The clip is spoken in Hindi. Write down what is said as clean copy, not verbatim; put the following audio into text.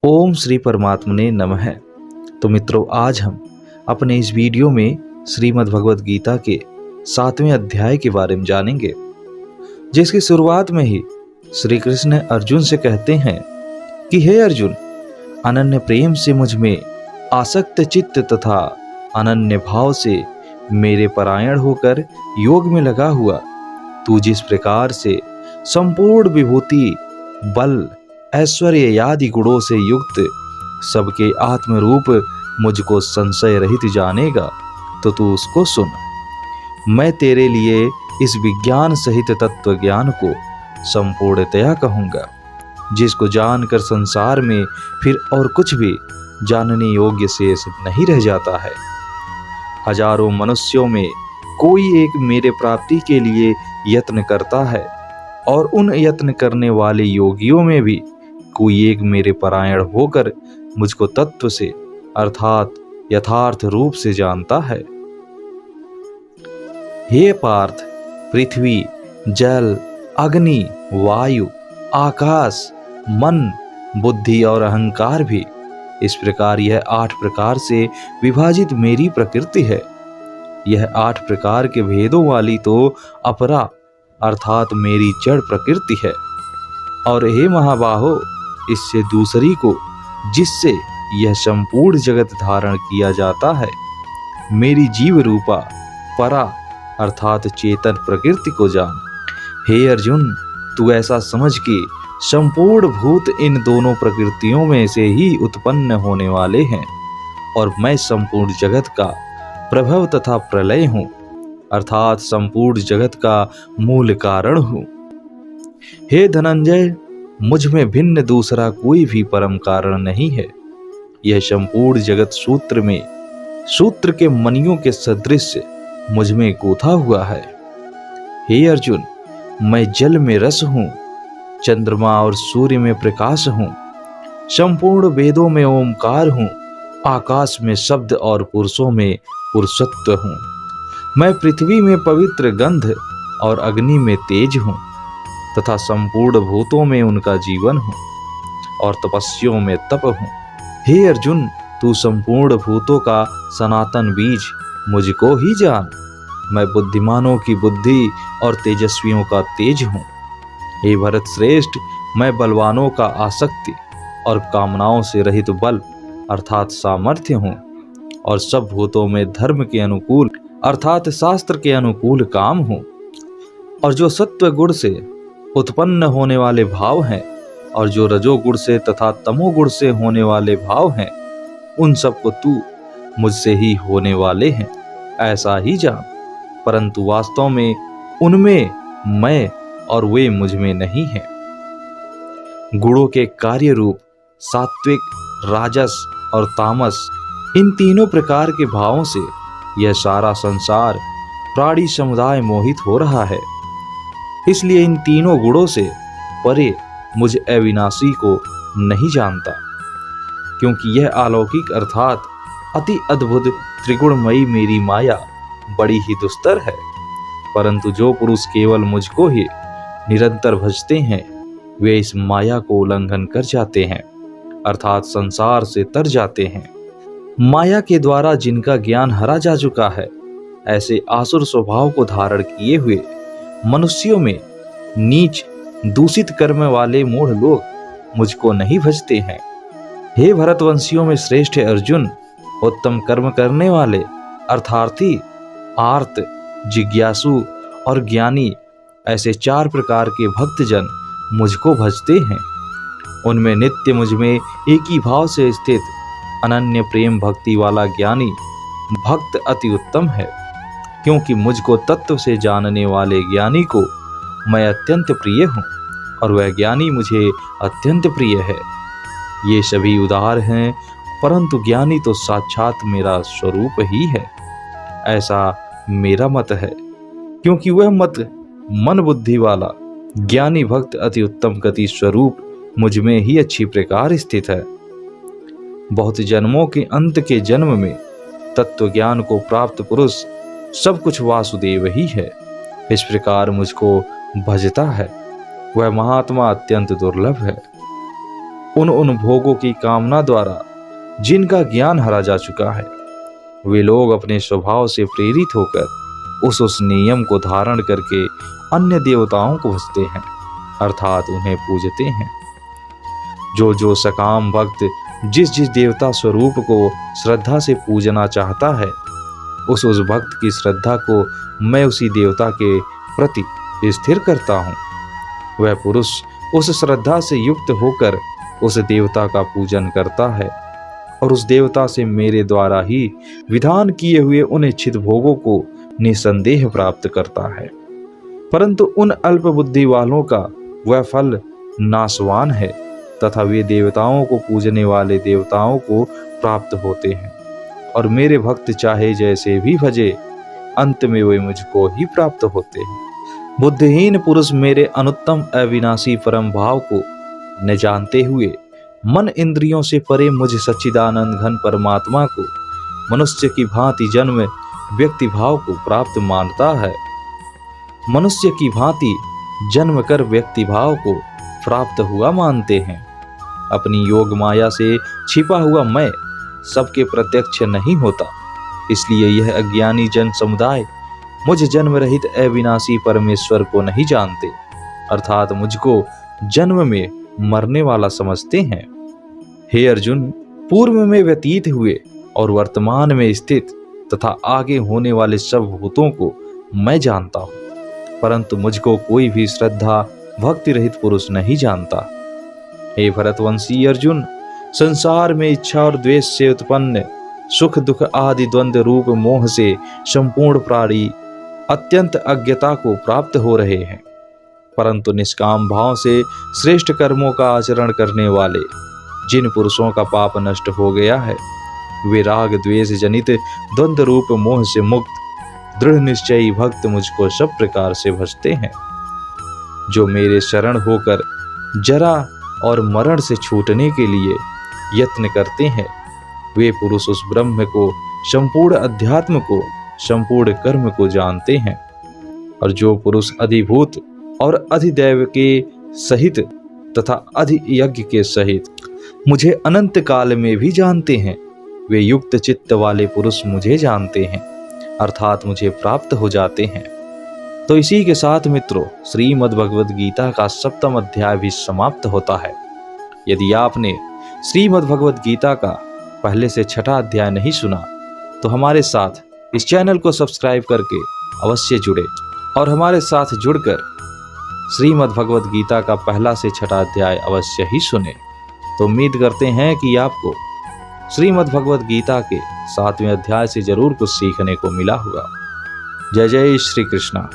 ओम श्री परमात्मने नमः। तो मित्रों, आज हम अपने इस वीडियो में श्रीमद् भगवद गीता के 7वें अध्याय के बारे में जानेंगे, जिसकी शुरुआत में ही श्री कृष्ण अर्जुन से कहते हैं कि हे अर्जुन, अनन्य प्रेम से मुझ में आसक्त चित्त तथा अनन्य भाव से मेरे परायण होकर योग में लगा हुआ तू जिस प्रकार से संपूर्ण विभूति, बल, ऐश्वर्य आदि गुणों से युक्त सबके आत्म रूप मुझको संशय रहित जानेगा, तो तू उसको सुन। मैं तेरे लिए इस विज्ञान सहित तत्व ज्ञान को संपूर्णतया कहूँगा, जिसको जानकर संसार में फिर और कुछ भी जानने योग्य शेष नहीं रह जाता है। हजारों मनुष्यों में कोई एक मेरे प्राप्ति के लिए यत्न करता है, और उन यत्न करने वाले योगियों में भी कोई एक मेरे परायण होकर मुझको तत्व से अर्थात यथार्थ रूप से जानता है। हे पार्थ, पृथ्वी, जल, अग्नि, वायु, आकाश, मन, बुद्धि और अहंकार भी इस प्रकार यह 8 प्रकार से विभाजित मेरी प्रकृति है। यह 8 प्रकार के भेदों वाली तो अपरा अर्थात मेरी जड़ प्रकृति है। और हे महाबाहो, इससे दूसरी को, जिससे यह संपूर्ण जगत धारण किया जाता है, मेरी जीव रूपा परा अर्थात चेतन प्रकृति को जान। हे अर्जुन, तू ऐसा समझ कि संपूर्ण भूत इन दोनों प्रकृतियों में से ही उत्पन्न होने वाले हैं, और मैं संपूर्ण जगत का प्रभव तथा प्रलय हूँ, अर्थात संपूर्ण जगत का मूल कारण हूँ। हे धनंजय, मुझ में भिन्न दूसरा कोई भी परम कारण नहीं है। यह संपूर्ण जगत सूत्र में सूत्र के मणियों के सदृश मुझ में गूथा हुआ है। हे अर्जुन, मैं जल में रस हूँ, चंद्रमा और सूर्य में प्रकाश हूँ, संपूर्ण वेदों में ओमकार हूँ, आकाश में शब्द और पुरुषों में पुरुषत्व हूँ। मैं पृथ्वी में पवित्र गंध और अग्नि में तेज हूँ, तथा संपूर्ण भूतों में उनका जीवन हूँ, और तपस्वियों में तप हूँ। हे अर्जुन, तू संपूर्ण भूतों का सनातन बीज मुझको ही जान। मैं बुद्धिमानों की बुद्धि और तेजस्वियों का तेज हूँ। हे भरत श्रेष्ठ, मैं बलवानों का आसक्ति और कामनाओं से रहित बल अर्थात सामर्थ्य हूँ, और सब भूतों में धर्म के अनुकूल अर्थात शास्त्र के अनुकूल काम हूँ। और जो सत्व गुण से उत्पन्न होने वाले भाव हैं, और जो रजोगुण से तथा तमोगुण से होने वाले भाव हैं, उन सबको तू मुझसे ही होने वाले हैं ऐसा ही जान। परंतु वास्तव में उनमें मैं और वे मुझ में नहीं हैं। गुणों के कार्य रूप सात्विक, राजस और तामस, इन तीनों प्रकार के भावों से यह सारा संसार प्राणी समुदाय मोहित हो रहा है। इसलिए इन तीनों गुणों से परे मुझ अविनाशी को नहीं जानता, क्योंकि यह अलौकिक अर्थात अति अद्भुत त्रिगुणमयी मेरी माया बड़ी ही दुस्तर है। परंतु जो पुरुष केवल मुझको ही निरंतर भजते हैं, वे इस माया को उल्लंघन कर जाते हैं, अर्थात संसार से तर जाते हैं। माया के द्वारा जिनका ज्ञान हरा जा चुका है, ऐसे आसुर स्वभाव को धारण किए हुए मनुष्यों में नीच दूषित कर्म वाले मूढ़ लोग मुझको नहीं भजते हैं। हे भरतवंशियों में श्रेष्ठ अर्जुन, उत्तम कर्म करने वाले अर्थार्थी, आर्त, जिज्ञासु और ज्ञानी, ऐसे 4 प्रकार के भक्तजन मुझको भजते हैं। उनमें नित्य मुझ में एक ही भाव से स्थित अनन्य प्रेम भक्ति वाला ज्ञानी भक्त अति उत्तम है, क्योंकि मुझको तत्व से जानने वाले ज्ञानी को मैं अत्यंत प्रिय हूँ, और वह ज्ञानी मुझे अत्यंत प्रिय है। ये सभी उदार हैं, परंतु ज्ञानी तो साक्षात मेरा स्वरूप ही है, ऐसा मेरा मत है। क्योंकि वह मत मन बुद्धि वाला ज्ञानी भक्त अति उत्तम गति स्वरूप मुझ में ही अच्छी प्रकार स्थित है। बहुत जन्मों के अंत के जन्म में तत्व ज्ञान को प्राप्त पुरुष सब कुछ वासुदेव ही है। इस प्रकार मुझको भजता है, वह महात्मा अत्यंत दुर्लभ है। उन भोगों की कामना द्वारा जिनका ज्ञान हरा जा चुका है, वे लोग अपने स्वभाव से प्रेरित होकर उस नियम को धारण करके अन्य देवताओं को भजते हैं, अर्थात उन्हें पूजते हैं। जो सकाम भक्त जिस देवता स्वरूप को श्रद्धा से पूजना चाहता है, उस भक्त की श्रद्धा को मैं उसी देवता के प्रति स्थिर करता हूँ। वह पुरुष उस श्रद्धा से युक्त होकर उस देवता का पूजन करता है और उस देवता से मेरे द्वारा ही विधान किए हुए उन इच्छित भोगों को निसंदेह प्राप्त करता है। परंतु उन अल्प बुद्धि वालों का वह फल नाशवान है तथा वे देवताओं को पूजने वाले देवताओं को प्राप्त होते हैं और मेरे भक्त चाहे जैसे भी भजे, अंत में वे मुझको ही प्राप्त होते हैं। बुद्धिहीन पुरुष मेरे अनुत्तम अविनाशी परम भाव को न जानते हुए मन इंद्रियों से परे मुझ सच्चिदानंद घन परमात्मा को मनुष्य की भांति जन्म व्यक्ति भाव को प्राप्त मानता है। मनुष्य की भांति जन्म कर व्यक्ति भाव को प्राप्त हुआ मानते हैं। अपनी योग माया से छिपा हुआ मैं सबके प्रत्यक्ष नहीं होता, इसलिए यह अज्ञानी जन समुदाय मुझ जन्म रहित अविनाशी परमेश्वर को नहीं जानते, अर्थात मुझको जन्म में मरने वाला समझते हैं। हे अर्जुन, पूर्व में व्यतीत हुए और वर्तमान में स्थित तथा आगे होने वाले सब भूतों को मैं जानता हूँ, परंतु मुझको कोई भी श्रद्धा भक्ति रहित पुरुष नहीं जानता। हे भरतवंशी अर्जुन, संसार में इच्छा और द्वेष से उत्पन्न सुख दुख आदि द्वंद्व रूप मोह से संपूर्ण प्राणी अत्यंत अज्ञता को प्राप्त हो रहे हैं, परंतु निष्काम भाव से श्रेष्ठ कर्मों का आचरण करने वाले जिन पुरुषों का पाप नष्ट हो गया है, वे राग द्वेष जनित द्वंद्व रूप मोह से मुक्त दृढ़ निश्चयी भक्त मुझको सब प्रकार से भजते हैं। जो मेरे शरण होकर जरा और मरण से छूटने के लिए यत्न करते हैं, वे पुरुष उस ब्रह्म को, संपूर्ण अध्यात्म को, संपूर्ण कर्म को जानते हैं। और जो पुरुष अधिभूत और अधिदैव के सहित तथा अधियज्ञ के सहित मुझे अनंत काल में भी जानते हैं, वे युक्त चित्त वाले पुरुष मुझे जानते हैं, अर्थात मुझे प्राप्त हो जाते हैं। तो इसी के साथ मित्रों, श्रीमद् भगवद गीता का 7वां अध्याय भी समाप्त होता है। यदि आपने श्रीमद् भगवद गीता का पहले से 6वां अध्याय नहीं सुना, तो हमारे साथ इस चैनल को सब्सक्राइब करके अवश्य जुड़े और हमारे साथ जुड़कर श्रीमद् भगवद गीता का 1 से 6वां अध्याय अवश्य ही सुने। तो उम्मीद करते हैं कि आपको श्रीमद् भगवद गीता के 7वें अध्याय से जरूर कुछ सीखने को मिला होगा। जय जय श्री कृष्णा।